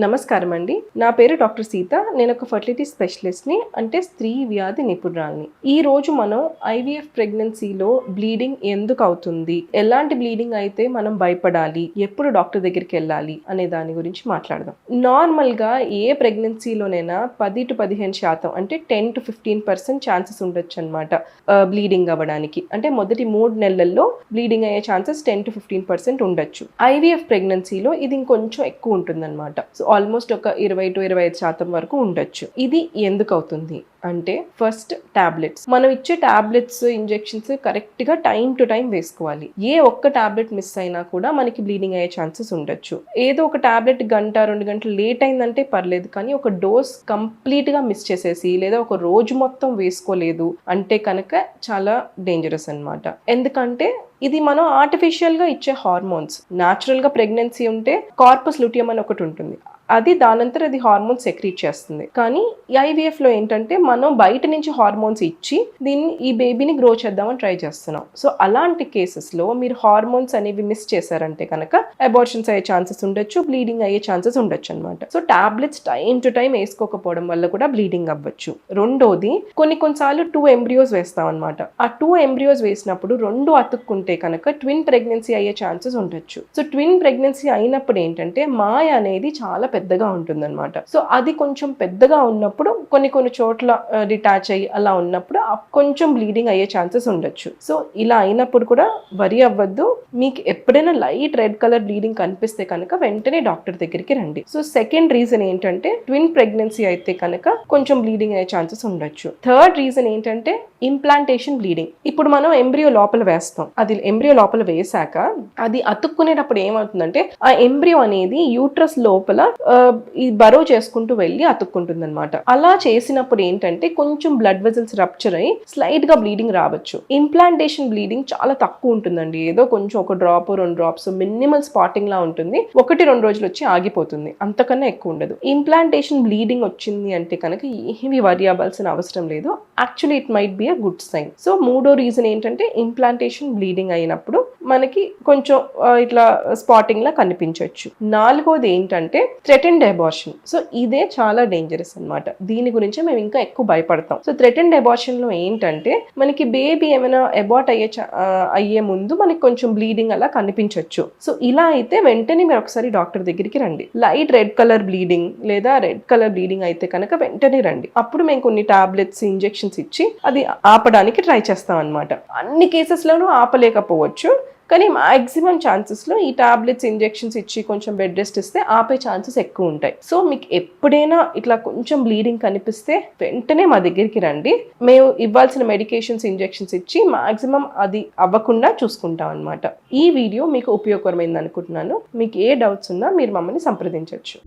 నమస్కారం అండి. నా పేరు డాక్టర్ సీత. నేను ఒక ఫర్టిలిటీ స్పెషలిస్ట్ని, అంటే స్త్రీ వ్యాధి నిపుణురాలిని. ఈ రోజు మనం ఐవీఎఫ్ ప్రెగ్నెన్సీలో బ్లీడింగ్ ఎందుకు అవుతుంది, ఎలాంటి బ్లీడింగ్ అయితే మనం భయపడాలి, ఎప్పుడు డాక్టర్ దగ్గరికి వెళ్ళాలి అనే దాని గురించి మాట్లాడదాం. నార్మల్గా ఏ ప్రెగ్నెన్సీలోనైనా 10 to 15% అంటే 10 to 15% ఛాన్సెస్ ఉండొచ్చు అనమాట బ్లీడింగ్ అవ్వడానికి. అంటే మొదటి 3 నెలల్లో బ్లీడింగ్ అయ్యే ఛాన్సెస్ 10 to 15% ఉండొచ్చు. ఐవీఎఫ్ ప్రెగ్నెన్సీలో ఇది ఇంకొంచెం ఎక్కువ ఉంటుందన్నమాట. సో ఆల్మోస్ట్ ఒక 20 to 25% వరకు ఉండొచ్చు. ఇది ఎందుకు అవుతుంది అంటే, ఫస్ట్ టాబ్లెట్స్. మనం ఇచ్చే టాబ్లెట్స్, ఇంజెక్షన్స్ కరెక్ట్గా టైం టు టైం వేసుకోవాలి. ఏ ఒక్క టాబ్లెట్ మిస్ అయినా కూడా మనకి బ్లీడింగ్ అయ్యే ఛాన్సెస్ ఉండొచ్చు. ఏదో ఒక టాబ్లెట్ 1-2 గంటలు లేట్ అయిందంటే పర్లేదు, కానీ ఒక డోస్ కంప్లీట్గా మిస్ చేసేసి లేదా ఒక రోజు మొత్తం వేసుకోలేదు అంటే కనుక చాలా డేంజరస్ అన్నమాట. ఎందుకంటే ఇది మనం ఆర్టిఫిషియల్గా ఇచ్చే హార్మోన్స్. న్యాచురల్గా ప్రెగ్నెన్సీ ఉంటే కార్పస్ లుటియం అని ఒకటి ఉంటుంది, అది దానంతరం అది హార్మోన్స్ సెక్రీట్ చేస్తుంది. కానీ ఐవీఎఫ్లో ఏంటంటే మనం బయట నుంచి హార్మోన్స్ ఇచ్చి ఈ బేబీని గ్రో చేద్దామని ట్రై చేస్తున్నాం. సో అలాంటి కేసెస్లో మీరు హార్మోన్స్ అనేవి మిస్ చేశారంటే కనుక అబార్షన్స్ అయ్యే ఛాన్సెస్ ఉండొచ్చు, బ్లీడింగ్ అయ్యే ఛాన్సెస్ ఉండొచ్చు అనమాట. So tablets time to time వేసుకోకపోవడం వల్ల కూడా బ్లీడింగ్ అవ్వచ్చు. రెండోది, కొన్నిసార్లు 2 embryos వేస్తాం అనమాట. ఆ 2 embryos వేసినప్పుడు 2 అతుక్కుంటే కనుక ట్విన్ ప్రెగ్నెన్సీ అయ్యే ఛాన్సెస్ ఉండొచ్చు. సో ట్విన్ ప్రెగ్నెన్సీ అయినప్పుడు ఏంటంటే మాయ అనేది చాలా పెద్దగా ఉంటుందన్నమాట. సో అది కొంచెం పెద్దగా ఉన్నప్పుడు కొన్ని చోట్ల డిటాచ్ అయ్యి అలా ఉన్నప్పుడు కొంచెం బ్లీడింగ్ అయ్యే ఛాన్సెస్ ఉండొచ్చు. సో ఇలా అయినప్పుడు కూడా వరి అవ్వద్దు. మీకు ఎప్పుడైనా లైట్ రెడ్ కలర్ బ్లీడింగ్ కనిపిస్తే కనుక వెంటనే డాక్టర్ దగ్గరికి రండి. సో సెకండ్ రీజన్ ఏంటంటే, ట్విన్ ప్రెగ్నెన్సీ అయితే కనుక కొంచెం బ్లీడింగ్ అయ్యే ఛాన్సెస్ ఉండొచ్చు. థర్డ్ రీజన్ ఏంటంటే ఇంప్లాంటేషన్ బ్లీడింగ్. ఇప్పుడు మనం ఎంబ్రియో లోపల వేస్తాం. అది ఎంబ్రియో లోపల వేసాక అది అతుక్కునేటప్పుడు ఏమవుతుందంటే, ఆ ఎంబ్రియో అనేది యూట్రస్ లోపల ఈ బరో చేసుకుంటూ వెళ్ళి అతుక్కుంటుంది అనమాట. అలా చేసినప్పుడు ఏంటంటే కొంచెం బ్లడ్ వెజల్స్ రప్చర్ అయ్యి స్లైట్ గా బ్లీడింగ్ రావచ్చు. ఇంప్లాంటేషన్ బ్లీడింగ్ చాలా తక్కువ ఉంటుందండి. ఏదో కొంచెం 1 drop 2 drops మినిమల్ స్పాటింగ్ లా ఉంటుంది. 1-2 రోజులు వచ్చి ఆగిపోతుంది, అంతకన్నా ఎక్కువ ఉండదు. ఇంప్లాంటేషన్ బ్లీడింగ్ వచ్చింది అంటే కనుక ఏమి వరి అవ్వాల్సిన అవసరం లేదు. Actually it might be a good sign. So మూడో రీజన్ ఏంటంటే, ఇంప్లాంటేషన్ బ్లీడింగ్ అయినప్పుడు మనకి కొంచెం ఇట్లా స్పాటింగ్ లా కనిపించవచ్చు. నాలుగోది ఏంటంటే థ్రెటెన్డ్ అబార్షన్. సో ఇదే చాలా డేంజరస్ అన్నమాట. దీని గురించి మేము ఇంకా ఎక్కువ భయపడతాం. సో థ్రెటెన్డ్ అబార్షన్ లో ఏంటంటే, మనకి బేబీ ఏమైనా అబార్ట్ అయ్యే ముందు మనకి కొంచెం బ్లీడింగ్ అలా కనిపించవచ్చు. సో ఇలా అయితే వెంటనే మీరు ఒకసారి డాక్టర్ దగ్గరికి రండి. లైట్ రెడ్ కలర్ బ్లీడింగ్ లేదా రెడ్ కలర్ బ్లీడింగ్ అయితే కనుక వెంటనే రండి. అప్పుడు మేము కొన్ని టాబ్లెట్స్, ఇంజెక్షన్స్ ఇచ్చి అది ఆపడానికి ట్రై చేస్తాం అన్నమాట. అన్ని కేసెస్లోనూ ఆపలేకపోవచ్చు, కానీ మ్యాక్సిమం ఛాన్సెస్లో ఈ టాబ్లెట్స్, ఇంజెక్షన్స్ ఇచ్చి కొంచెం బెడ్ రెస్ట్ ఇస్తే ఆపే ఛాన్సెస్ ఎక్కువ ఉంటాయి. సో మీకు ఎప్పుడైనా ఇట్లా కొంచెం బ్లీడింగ్ కనిపిస్తే వెంటనే మా దగ్గరికి రండి. మేము ఇవ్వాల్సిన మెడికేషన్స్, ఇంజెక్షన్స్ ఇచ్చి మ్యాక్సిమం అది అవ్వకుండా చూసుకుంటాం అనమాట. ఈ వీడియో మీకు ఉపయోగకరమైంది అనుకుంటున్నాను. మీకు ఏ డౌట్స్ ఉన్నా మీరు మమ్మల్ని సంప్రదించవచ్చు.